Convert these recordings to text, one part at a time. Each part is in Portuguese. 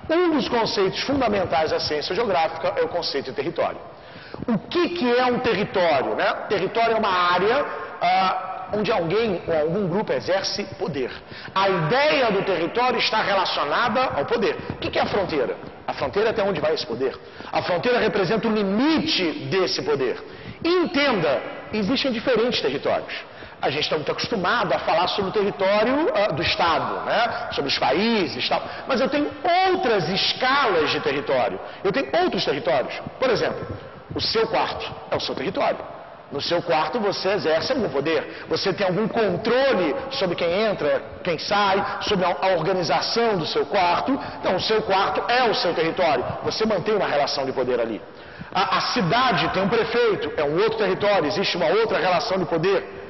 Um dos conceitos fundamentais da ciência geográfica é o conceito de território. O que é um território, né? Território é uma área onde alguém ou algum grupo exerce poder. A ideia do território está relacionada ao poder. O que é a fronteira? A fronteira é até onde vai esse poder. A fronteira representa o limite desse poder. Entenda, existem diferentes territórios. A gente está muito acostumado a falar sobre o território do Estado, né? Sobre os países e tal. Mas eu tenho outras escalas de território. Eu tenho outros territórios. Por exemplo, o seu quarto é o seu território. No seu quarto você exerce algum poder. Você tem algum controle sobre quem entra, quem sai, sobre a organização do seu quarto. Então, o seu quarto é o seu território. Você mantém uma relação de poder ali. A cidade tem um prefeito, é um outro território. Existe uma outra relação de poder.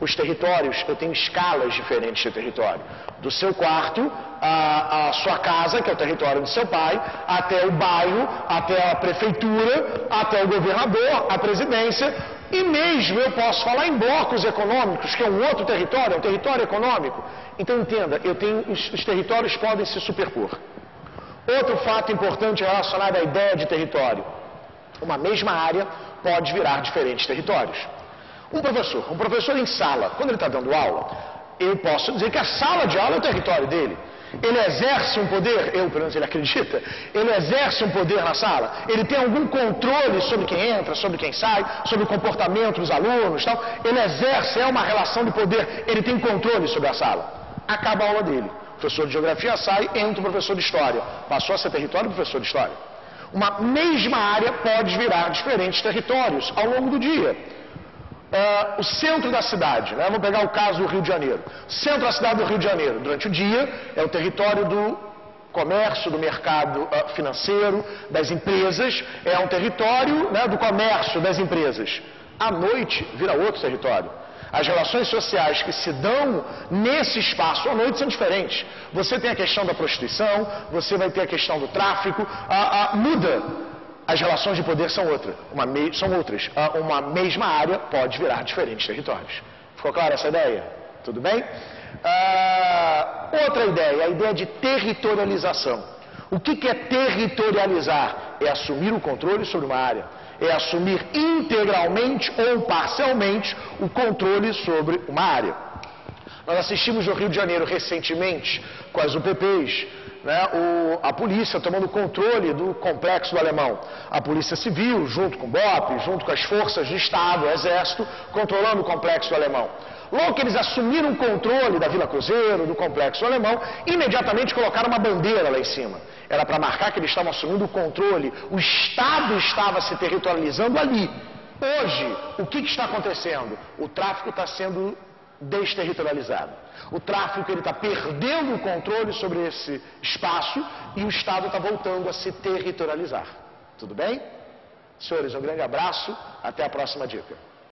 Os territórios, eu tenho escalas diferentes de território. Do seu quarto, a sua casa, que é o território do seu pai, até o bairro, até a prefeitura, até o governador, a presidência. E mesmo eu posso falar em blocos econômicos, que é um outro território, é um território econômico. Então entenda, os territórios podem se superpor. Outro fato importante relacionado à ideia de território. Uma mesma área pode virar diferentes territórios. Um professor em sala, quando ele está dando aula, eu posso dizer que a sala de aula é o território dele. Ele exerce um poder, pelo menos ele acredita, ele exerce um poder na sala, ele tem algum controle sobre quem entra, sobre quem sai, sobre o comportamento dos alunos, tal. Ele exerce, é uma relação de poder, ele tem controle sobre a sala. Acaba a aula dele. O professor de geografia sai, entra o professor de história. Passou a ser território do professor de história. Uma mesma área pode virar diferentes territórios ao longo do dia. O centro da cidade, né? Vamos pegar o caso do Rio de Janeiro. Centro da cidade do Rio de Janeiro, durante o dia, é o território do comércio, do mercado financeiro, das empresas, é um território, né, do comércio, das empresas. À noite, vira outro território. As relações sociais que se dão nesse espaço à noite são diferentes. Você tem a questão da prostituição, você vai ter a questão do tráfico, muda. As relações de poder são outras. Uma mesma área pode virar diferentes territórios. Ficou clara essa ideia? Tudo bem? Outra ideia, a ideia de territorialização. O que é territorializar? É assumir o controle sobre uma área. É assumir integralmente ou parcialmente o controle sobre uma área. Nós assistimos no Rio de Janeiro recentemente, com as UPPs, né, a polícia tomando controle do complexo do Alemão. A polícia civil, junto com o BOP, junto com as forças de Estado, o Exército, controlando o complexo do Alemão. Logo que eles assumiram o controle da Vila Cruzeiro, do complexo do Alemão, imediatamente colocaram uma bandeira lá em cima. Era para marcar que eles estavam assumindo o controle. O Estado estava se territorializando ali. Hoje, o que está acontecendo? O tráfico está sendo desterritorializado. O tráfico está perdendo o controle sobre esse espaço e o Estado está voltando a se territorializar. Tudo bem? Senhores, um grande abraço. Até a próxima dica.